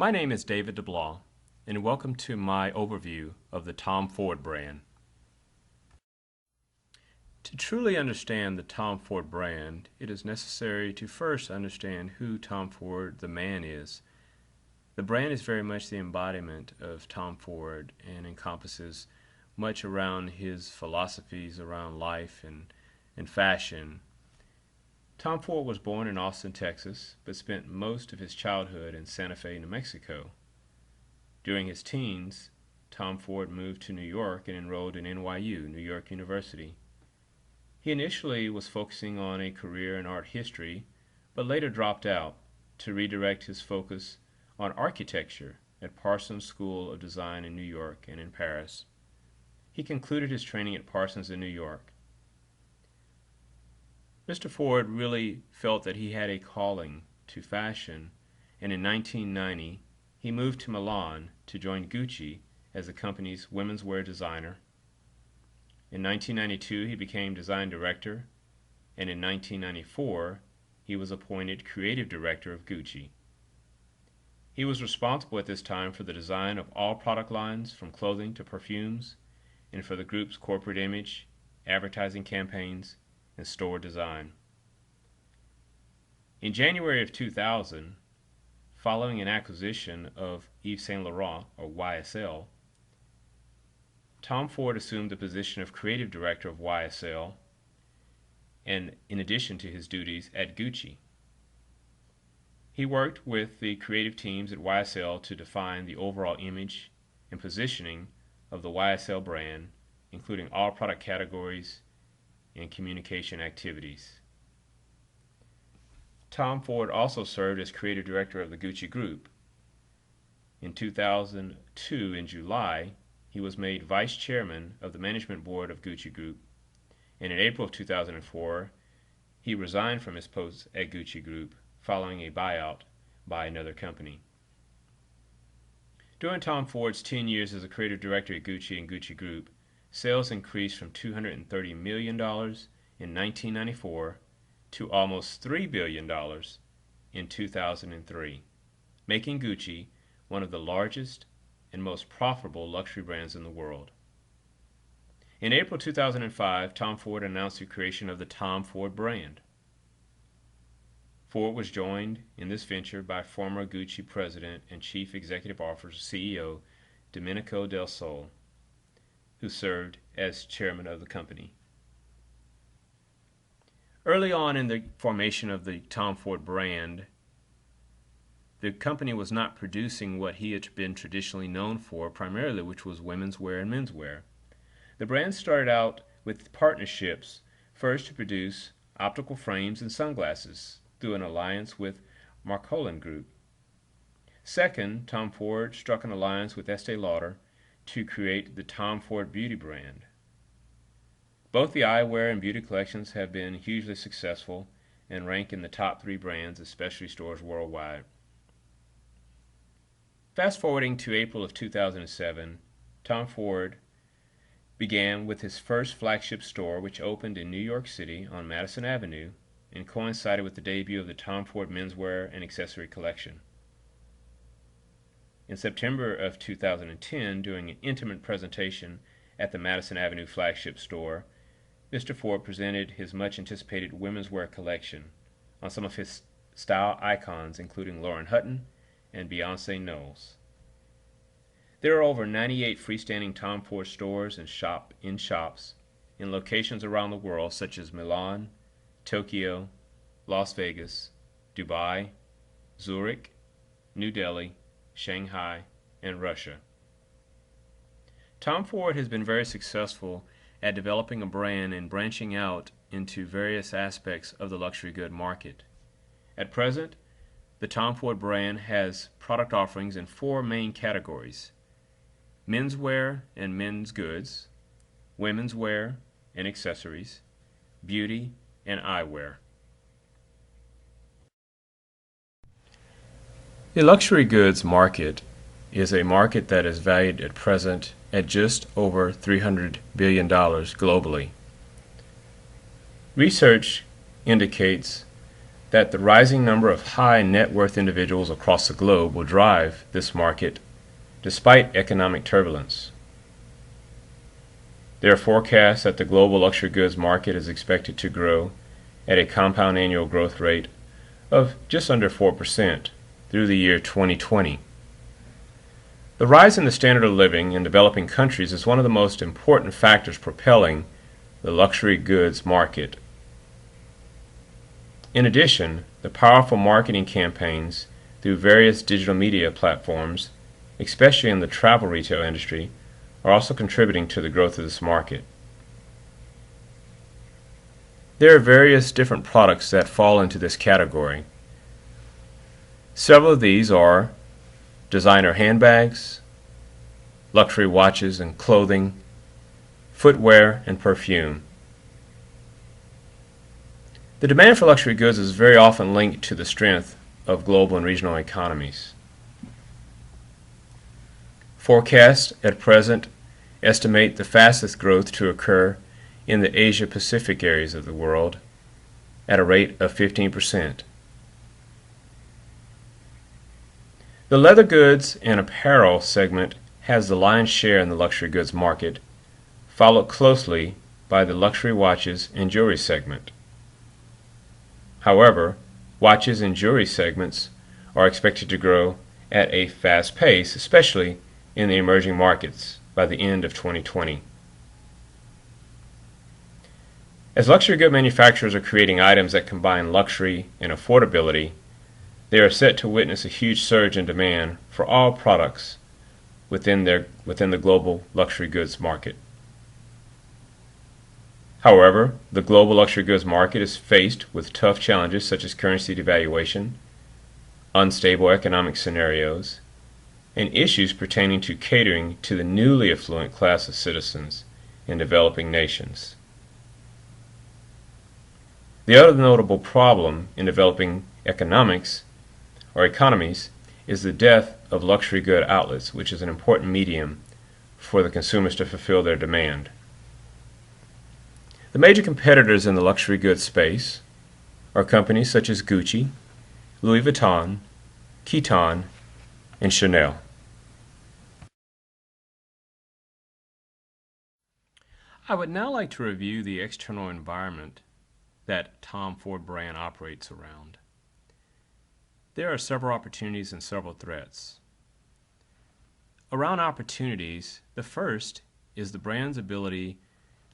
My name is David DeBlanc, and welcome to my overview of the Tom Ford brand. To truly understand the Tom Ford brand, it is necessary to first understand who Tom Ford the man is. The brand is very much the embodiment of Tom Ford and encompasses much around his philosophies around life and fashion. Tom Ford was born in Austin, Texas, but spent most of his childhood in Santa Fe, New Mexico. During his teens, Tom Ford moved to New York and enrolled in NYU, New York University. He initially was focusing on a career in art history, but later dropped out to redirect his focus on architecture at Parsons School of Design in New York and in Paris. He concluded his training at Parsons in New York. Mr. Ford really felt that he had a calling to fashion, and in 1990 he moved to Milan to join Gucci as the company's women's wear designer. In 1992 he became design director, and in 1994 he was appointed creative director of Gucci. He was responsible at this time for the design of all product lines from clothing to perfumes, and for the group's corporate image, advertising campaigns, and store design. In January of 2000, following an acquisition of Yves Saint Laurent, or YSL, Tom Ford assumed the position of creative director of YSL, and in addition to his duties at Gucci. He worked with the creative teams at YSL to define the overall image and positioning of the YSL brand, including all product categories and communication activities. Tom Ford also served as creative director of the Gucci Group. In 2002, in July, he was made vice chairman of the management board of Gucci Group, and in April of 2004, he resigned from his post at Gucci Group following a buyout by another company. During Tom Ford's 10 years as a creative director at Gucci and Gucci Group, sales increased from $230 million in 1994 to almost $3 billion in 2003, making Gucci one of the largest and most profitable luxury brands in the world. In April 2005, Tom Ford announced the creation of the Tom Ford brand. Ford was joined in this venture by former Gucci president and chief executive officer CEO Domenico Del Sole, who served as chairman of the company. Early on in the formation of the Tom Ford brand, the company was not producing what he had been traditionally known for primarily, which was women's wear and men's wear. The brand started out with partnerships, first to produce optical frames and sunglasses through an alliance with Marcolin Group. Second, Tom Ford struck an alliance with Estee Lauder to create the Tom Ford Beauty brand. Both the eyewear and beauty collections have been hugely successful and rank in the top 3 brands of specialty stores worldwide. Fast forwarding to April of 2007, Tom Ford began with his first flagship store, which opened in New York City on Madison Avenue and coincided with the debut of the Tom Ford menswear and accessory collection. In September of 2010, during an intimate presentation at the Madison Avenue flagship store, Mr. Ford presented his much-anticipated women's wear collection on some of his style icons, including Lauren Hutton and Beyonce Knowles. There are over 98 freestanding Tom Ford stores and shops in locations around the world such as Milan, Tokyo, Las Vegas, Dubai, Zurich, New Delhi, Shanghai, and Russia. Tom Ford has been very successful at developing a brand and branching out into various aspects of the luxury good market. At present, the Tom Ford brand has product offerings in 4 main categories: menswear and men's goods, women's wear and accessories, beauty, and eyewear. The luxury goods market is a market that is valued at present at just over $300 billion globally. Research indicates that the rising number of high net worth individuals across the globe will drive this market despite economic turbulence. There are forecasts that the global luxury goods market is expected to grow at a compound annual growth rate of just under 4% through the year 2020. The rise in the standard of living in developing countries is one of the most important factors propelling the luxury goods market. In addition, the powerful marketing campaigns through various digital media platforms, especially in the travel retail industry, are also contributing to the growth of this market. There are various different products that fall into this category. Several of these are designer handbags, luxury watches and clothing, footwear, and perfume. The demand for luxury goods is very often linked to the strength of global and regional economies. Forecasts at present estimate the fastest growth to occur in the Asia-Pacific areas of the world at a rate of 15%. The leather goods and apparel segment has the lion's share in the luxury goods market, followed closely by the luxury watches and jewelry segment. However, watches and jewelry segments are expected to grow at a fast pace, especially in the emerging markets by the end of 2020. As luxury good manufacturers are creating items that combine luxury and affordability, they are set to witness a huge surge in demand for all products within the global luxury goods market. However, the global luxury goods market is faced with tough challenges such as currency devaluation, unstable economic scenarios, and issues pertaining to catering to the newly affluent class of citizens in developing nations. The other notable problem in developing economies is the death of luxury good outlets, which is an important medium for the consumers to fulfill their demand. The major competitors in the luxury goods space are companies such as Gucci, Louis Vuitton, Vuitton, and Chanel. I would now like to review the external environment that Tom Ford brand operates around. There are several opportunities and several threats. Around opportunities, the first is the brand's ability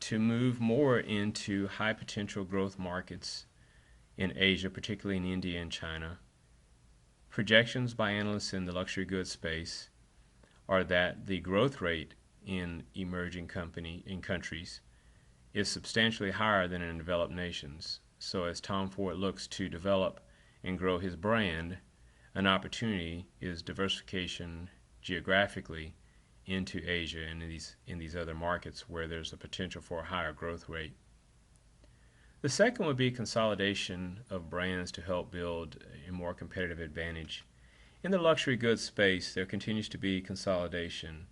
to move more into high potential growth markets in Asia, particularly in India and China. Projections by analysts in the luxury goods space are that the growth rate in emerging countries is substantially higher than in developed nations. So as Tom Ford looks to develop and grow his brand, an opportunity is diversification geographically into Asia and in these other markets where there's a potential for a higher growth rate. The second would be consolidation of brands to help build a more competitive advantage. In the luxury goods space, there continues to be consolidation.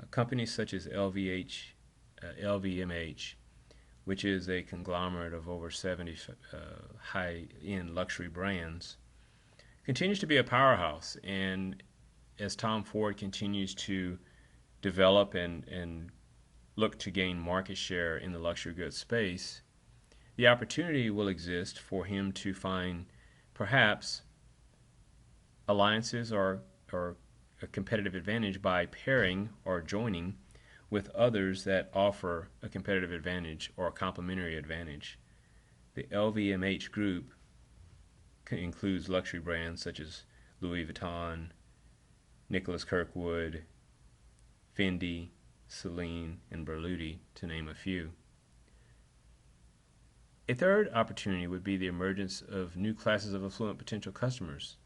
Companies such as LVMH, which is a conglomerate of over 70 high-end luxury brands, continues to be a powerhouse. And as Tom Ford continues to develop and look to gain market share in the luxury goods space, the opportunity will exist for him to find perhaps alliances or a competitive advantage by pairing or joining with others that offer a competitive advantage or a complementary advantage. The LVMH group includes luxury brands such as Louis Vuitton, Nicholas Kirkwood, Fendi, Celine, and Berluti, to name a few. A third opportunity would be the emergence of new classes of affluent potential customers.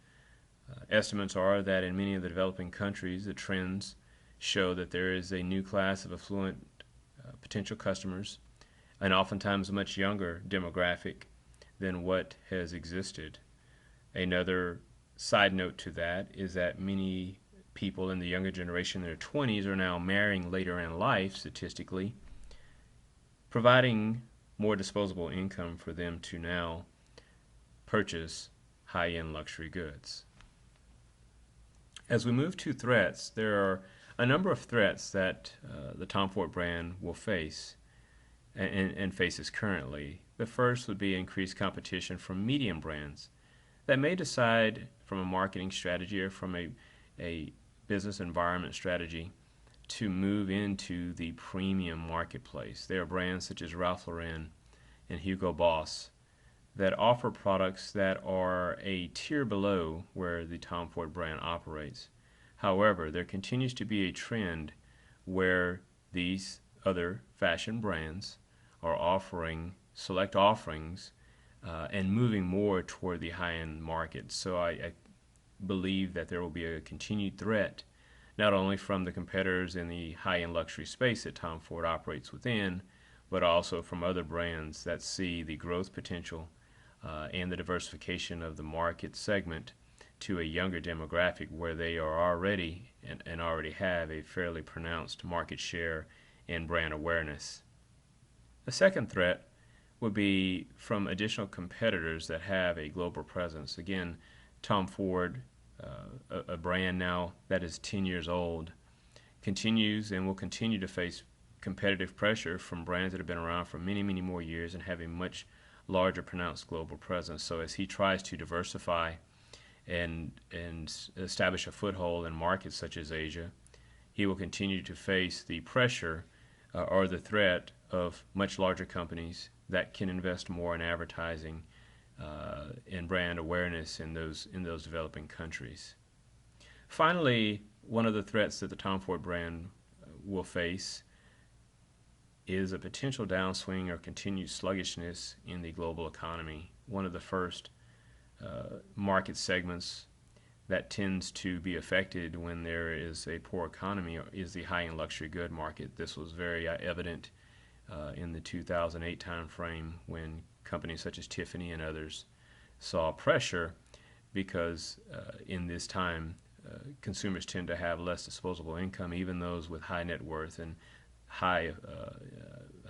Estimates are that in many of the developing countries, the trends show that there is a new class of affluent potential customers, and oftentimes a much younger demographic than what has existed. Another side note to that is that many people in the younger generation in their 20s are now marrying later in life, statistically, providing more disposable income for them to now purchase high-end luxury goods. As we move to threats, there are a number of threats that the Tom Ford brand will face and faces currently. The first would be increased competition from medium brands that may decide from a marketing strategy or from a business environment strategy to move into the premium marketplace. There are brands such as Ralph Lauren and Hugo Boss that offer products that are a tier below where the Tom Ford brand operates. However, there continues to be a trend where these other fashion brands are offering select offerings and moving more toward the high-end market. So I believe that there will be a continued threat not only from the competitors in the high-end luxury space that Tom Ford operates within, but also from other brands that see the growth potential and the diversification of the market segment to a younger demographic where they are already and already have a fairly pronounced market share and brand awareness. The second threat would be from additional competitors that have a global presence. Again, Tom Ford, a brand now that is 10 years old, continues and will continue to face competitive pressure from brands that have been around for many, many more years and have a much larger pronounced global presence. So as he tries to diversify and establish a foothold in markets such as Asia, he will continue to face the pressure or the threat of much larger companies that can invest more in advertising and brand awareness in those developing countries. Finally, one of the threats that the Tom Ford brand will face is a potential downswing or continued sluggishness in the global economy. One of the first market segments that tends to be affected when there is a poor economy is the high-end luxury good market. This was very evident in the 2008 timeframe when companies such as Tiffany and others saw pressure because in this time consumers tend to have less disposable income, even those with high net worth and high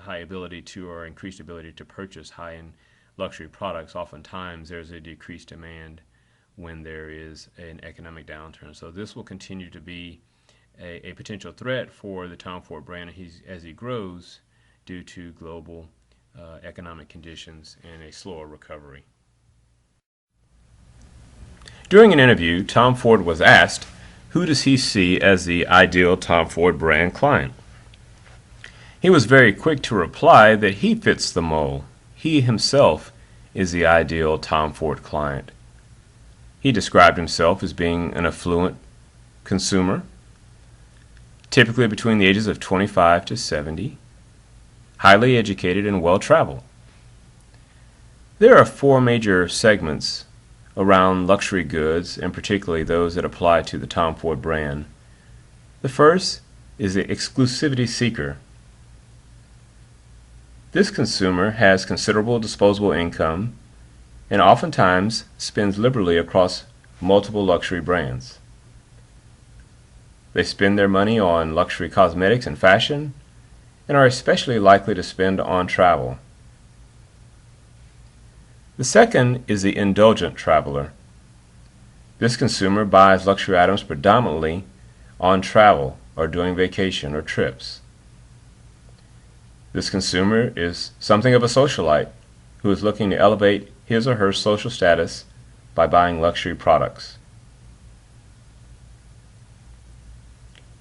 ability to or increased ability to purchase high-end luxury products. Oftentimes there's a decreased demand when there is an economic downturn. So this will continue to be a potential threat for the Tom Ford brand as he grows due to global economic conditions and a slower recovery. During an interview, Tom Ford was asked, who does he see as the ideal Tom Ford brand client? He was very quick to reply that he fits the mold. He himself is the ideal Tom Ford client. He described himself as being an affluent consumer, typically between the ages of 25 to 70, highly educated and well-traveled. There are four major segments around luxury goods, and particularly those that apply to the Tom Ford brand. The first is the exclusivity seeker. This consumer has considerable disposable income and oftentimes spends liberally across multiple luxury brands. They spend their money on luxury cosmetics and fashion and are especially likely to spend on travel. The second is the indulgent traveler. This consumer buys luxury items predominantly on travel or during vacation or trips. This consumer is something of a socialite who is looking to elevate his or her social status by buying luxury products.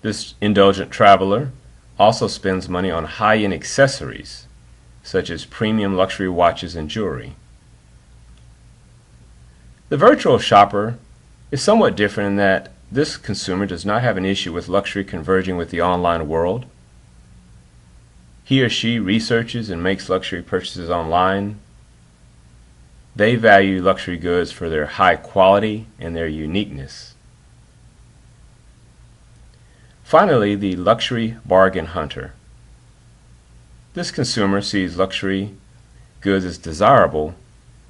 This indulgent traveler also spends money on high-end accessories such as premium luxury watches and jewelry. The virtual shopper is somewhat different in that this consumer does not have an issue with luxury converging with the online world. He or she researches and makes luxury purchases online. They value luxury goods for their high quality and their uniqueness. Finally, the luxury bargain hunter. This consumer sees luxury goods as desirable,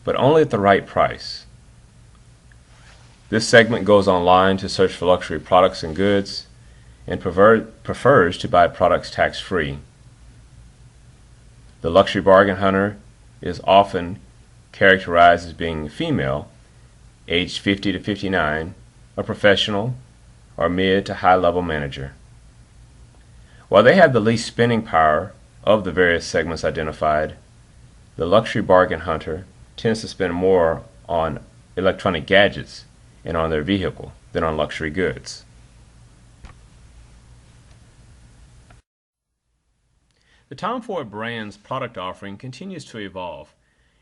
but only at the right price. This segment goes online to search for luxury products and goods and prefers to buy products tax-free. The luxury bargain hunter is often characterized as being female, aged 50 to 59, a professional, or mid to high level manager. While they have the least spending power of the various segments identified, the luxury bargain hunter tends to spend more on electronic gadgets and on their vehicle than on luxury goods. The Tom Ford brand's product offering continues to evolve.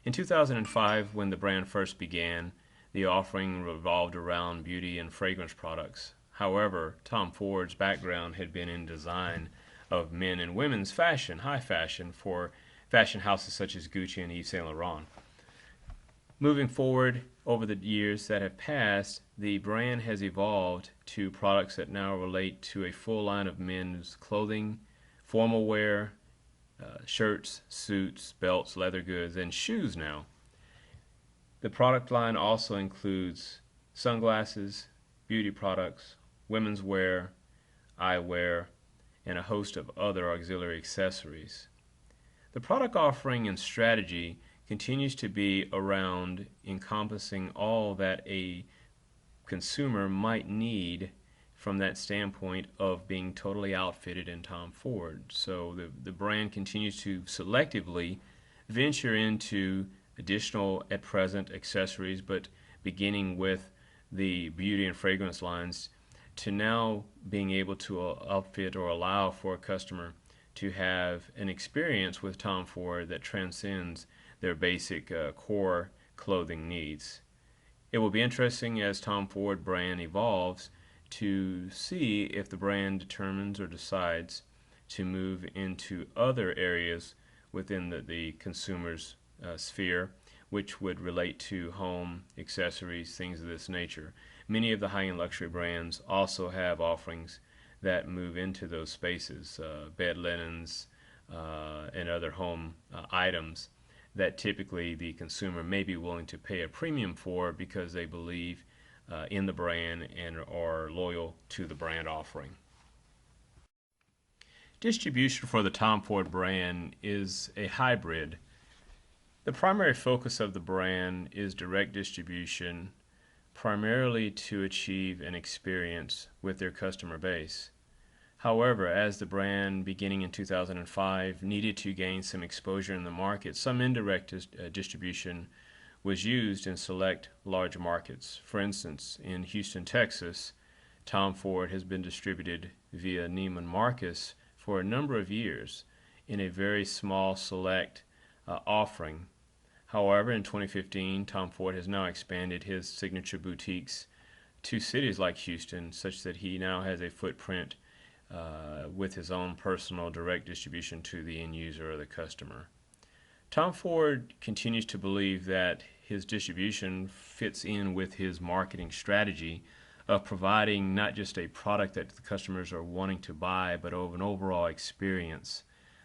In 2005, when the brand first began, the offering revolved around beauty and fragrance products. However, Tom Ford's background had been in design of men and women's fashion, high fashion, for fashion houses such as Gucci and Yves Saint Laurent. Moving forward over the years that have passed, the brand has evolved to products that now relate to a full line of men's clothing, formal wear, shirts, suits, belts, leather goods, and shoes now. The product line also includes sunglasses, beauty products, women's wear, eyewear, and a host of other auxiliary accessories. The product offering and strategy continues to be around encompassing all that a consumer might need from that standpoint of being totally outfitted in Tom Ford. So the brand continues to selectively venture into additional, at present, accessories, but beginning with the beauty and fragrance lines, to now being able to outfit or allow for a customer to have an experience with Tom Ford that transcends their basic core clothing needs. It will be interesting as Tom Ford brand evolves to see if the brand determines or decides to move into other areas within the consumer's sphere, which would relate to home, accessories, things of this nature. Many of the high-end luxury brands also have offerings that move into those spaces, bed linens and other home items that typically the consumer may be willing to pay a premium for because they believe in the brand and are loyal to the brand offering. Distribution for the Tom Ford brand is a hybrid. The primary focus of the brand is direct distribution, primarily to achieve an experience with their customer base. However, as the brand beginning in 2005 needed to gain some exposure in the market, some indirect distribution was used in select large markets. For instance, in Houston, Texas, Tom Ford has been distributed via Neiman Marcus for a number of years in a very small select offering. However, in 2015, Tom Ford has now expanded his signature boutiques to cities like Houston, such that he now has a footprint with his own personal direct distribution to the end user or the customer. Tom Ford continues to believe that his distribution fits in with his marketing strategy of providing not just a product that the customers are wanting to buy, but of an overall experience.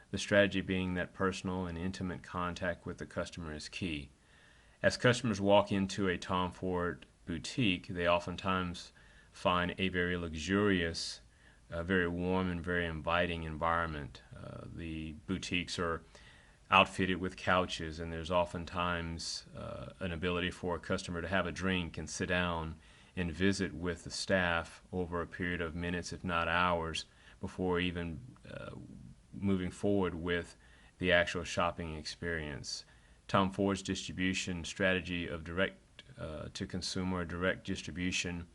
The strategy being that personal and intimate contact with the customer is key. As customers walk into a Tom Ford boutique, they oftentimes find a very luxurious, very warm and very inviting environment. The boutiques are outfitted with couches, and there's oftentimes an ability for a customer to have a drink and sit down and visit with the staff over a period of minutes, if not hours, before even moving forward with the actual shopping experience. Tom Ford's distribution strategy of direct to consumer, direct distribution,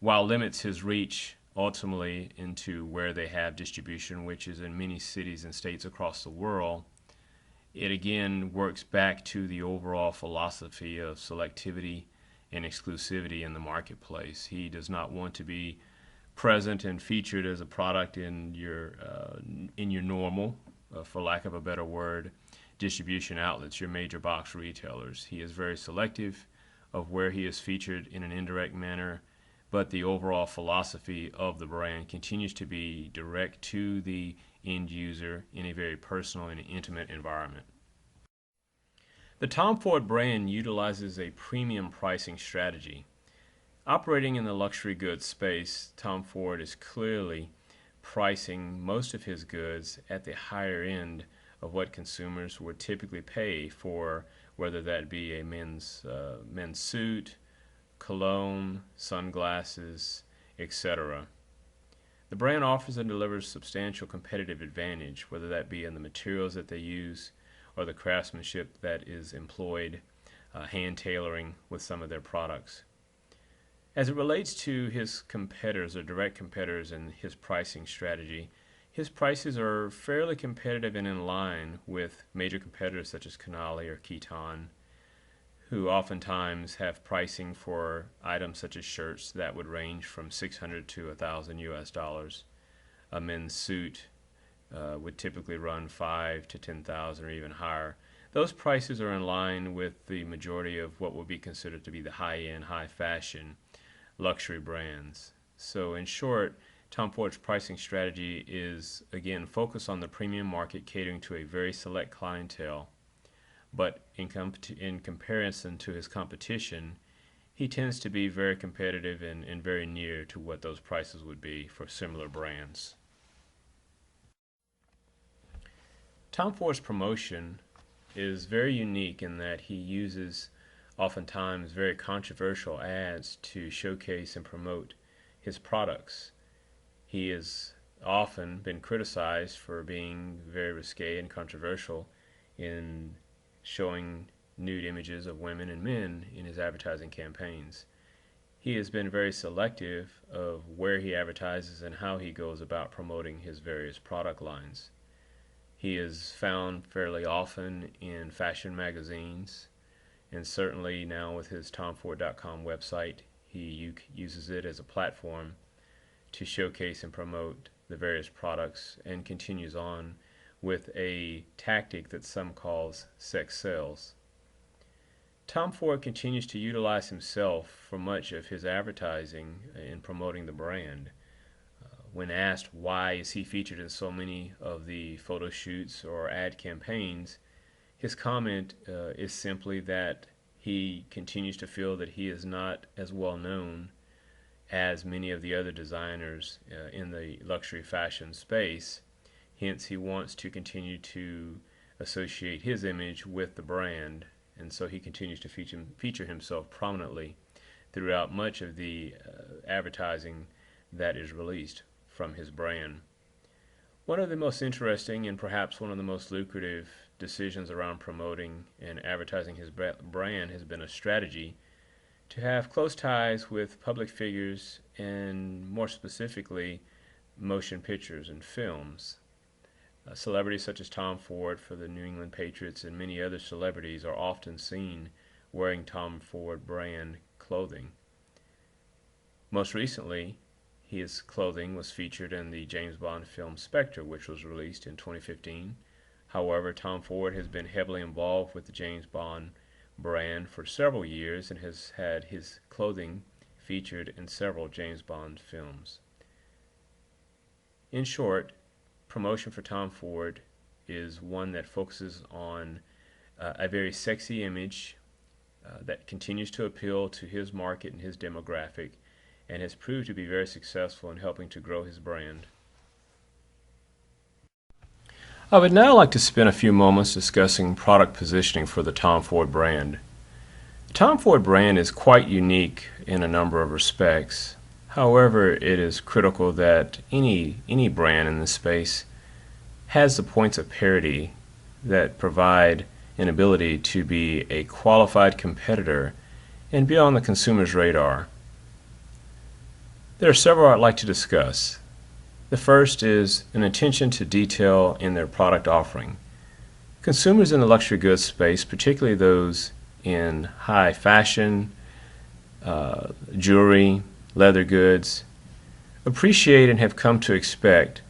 while limits his reach ultimately into where they have distribution, which is in many cities and states across the world, it again works back to the overall philosophy of selectivity and exclusivity in the marketplace. He does not want to be present and featured as a product in your normal, for lack of a better word, distribution outlets, your major box retailers. He is very selective of where he is featured in an indirect manner, but the overall philosophy of the brand continues to be direct to the end user in a very personal and intimate environment. The Tom Ford brand utilizes a premium pricing strategy. Operating in the luxury goods space, Tom Ford is clearly pricing most of his goods at the higher end of what consumers would typically pay for whether that be a men's suit, cologne, sunglasses, etc. The brand offers and delivers substantial competitive advantage, whether that be in the materials that they use or the craftsmanship that is employed, hand tailoring with some of their products. As it relates to his competitors or direct competitors and his pricing strategy, his prices are fairly competitive and in line with major competitors such as Canali or Keton, who oftentimes have pricing for items such as shirts that would range from $600 to $1,000 US. A men's suit would typically run $5,000 to $10,000 or even higher. Those prices are in line with the majority of what would be considered to be the high-end, high-fashion luxury brands. So in short, Tom Ford's pricing strategy is, again, focused on the premium market, catering to a very select clientele. But in comparison to his competition, he tends to be very competitive and very near to what those prices would be for similar brands. Tom Ford's promotion is very unique in that he uses oftentimes very controversial ads to showcase and promote his products. He has often been criticized for being very risque and controversial in showing nude images of women and men in his advertising campaigns. He has been very selective of where he advertises and how he goes about promoting his various product lines. He is found fairly often in fashion magazines, and certainly now with his TomFord.com website, he uses it as a platform to showcase and promote the various products, and continues on with a tactic that some calls sex sales. Tom Ford continues to utilize himself for much of his advertising in promoting the brand. When asked why is he featured in so many of the photo shoots or ad campaigns, his comment is simply that he continues to feel that he is not as well known as many of the other designers in the luxury fashion space. Hence, he wants to continue to associate his image with the brand, and so he continues to feature himself prominently throughout much of the advertising that is released from his brand. One of the most interesting and perhaps one of the most lucrative decisions around promoting and advertising his brand has been a strategy to have close ties with public figures, and more specifically motion pictures and films. Celebrities such as Tom Ford for the New England Patriots and many other celebrities are often seen wearing Tom Ford brand clothing. Most recently, his clothing was featured in the James Bond film Spectre, which was released in 2015. However, Tom Ford has been heavily involved with the James Bond brand for several years and has had his clothing featured in several James Bond films. In short, promotion for Tom Ford is one that focuses on a very sexy image that continues to appeal to his market and his demographic, and has proved to be very successful in helping to grow his brand. I would now like to spend a few moments discussing product positioning for the Tom Ford brand. The Tom Ford brand is quite unique in a number of respects. However, it is critical that any brand in this space has the points of parity that provide an ability to be a qualified competitor and be on the consumer's radar. There are several I'd like to discuss. The first is an attention to detail in their product offering. Consumers in the luxury goods space, particularly those in high fashion, jewelry, leather goods, appreciate and have come to expect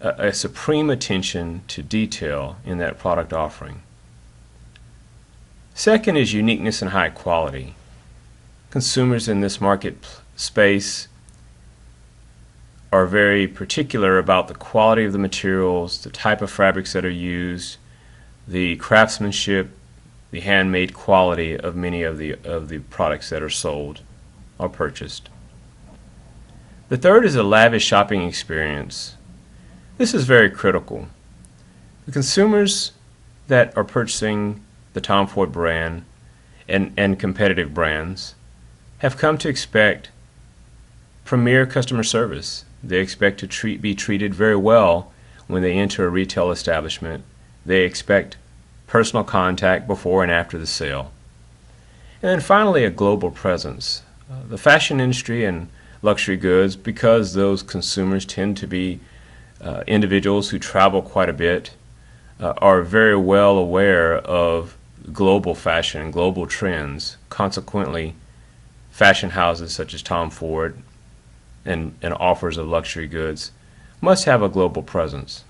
a supreme attention to detail in that product offering. Second is uniqueness and high quality. Consumers in this market space are very particular about the quality of the materials, the type of fabrics that are used, the craftsmanship, the handmade quality of many of the products that are sold or purchased. The third is a lavish shopping experience. This is very critical. The consumers that are purchasing the Tom Ford brand and competitive brands have come to expect premier customer service. They expect to be treated very well when they enter a retail establishment. They expect personal contact before and after the sale. And then finally, a global presence. The fashion industry and luxury goods, because those consumers tend to be individuals who travel quite a bit, are very well aware of global fashion and global trends. Consequently, fashion houses such as Tom Ford and offers of luxury goods must have a global presence.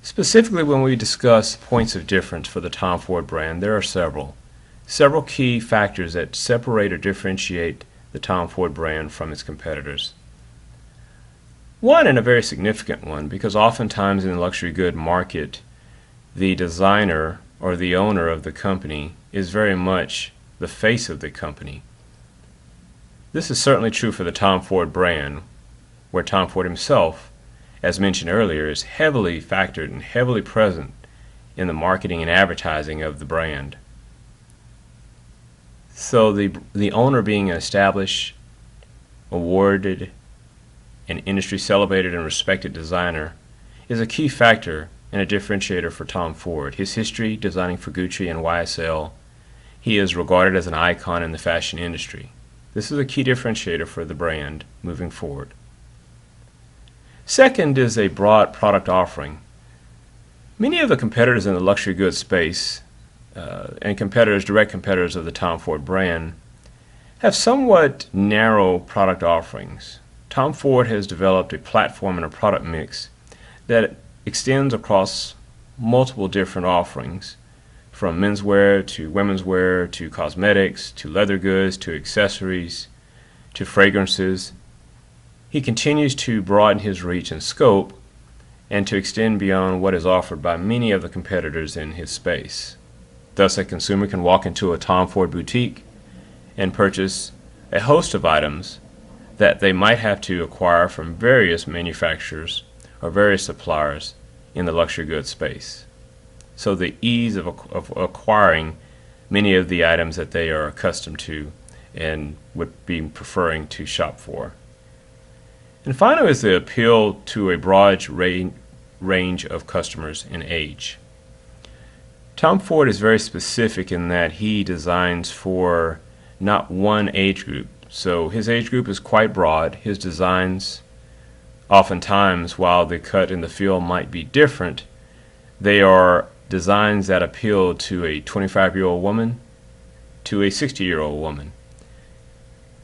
Specifically, when we discuss points of difference for the Tom Ford brand, there are several key factors that separate or differentiate the Tom Ford brand from its competitors. One, and a very significant one, because oftentimes in the luxury good market, the designer or the owner of the company is very much the face of the company. This is certainly true for the Tom Ford brand, where Tom Ford himself, as mentioned earlier, is heavily factored and heavily present in the marketing and advertising of the brand. So the owner being an established, awarded, and industry celebrated and respected designer is a key factor and a differentiator for Tom Ford. His history designing for Gucci and YSL, he is regarded as an icon in the fashion industry. This is a key differentiator for the brand moving forward. Second is a broad product offering. Many of the competitors in the luxury goods space and direct competitors of the Tom Ford brand, have somewhat narrow product offerings. Tom Ford has developed a platform and a product mix that extends across multiple different offerings, from menswear to women's wear to cosmetics to leather goods to accessories to fragrances. He continues to broaden his reach and scope and to extend beyond what is offered by many of the competitors in his space. Thus, a consumer can walk into a Tom Ford boutique and purchase a host of items that they might have to acquire from various manufacturers or various suppliers in the luxury goods space. So the ease of acquiring many of the items that they are accustomed to and would be preferring to shop for. And finally is the appeal to a broad range of customers in age. Tom Ford is very specific in that he designs for not one age group. So his age group is quite broad. His designs, oftentimes, while the cut and the feel might be different, they are designs that appeal to a 25-year-old woman to a 60-year-old woman.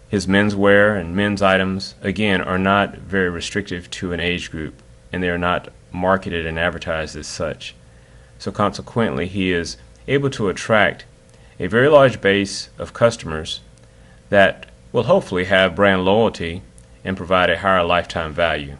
His menswear and men's items, again, are not very restrictive to an age group, and they are not marketed and advertised as such. So consequently, he is able to attract a very large base of customers that will hopefully have brand loyalty and provide a higher lifetime value.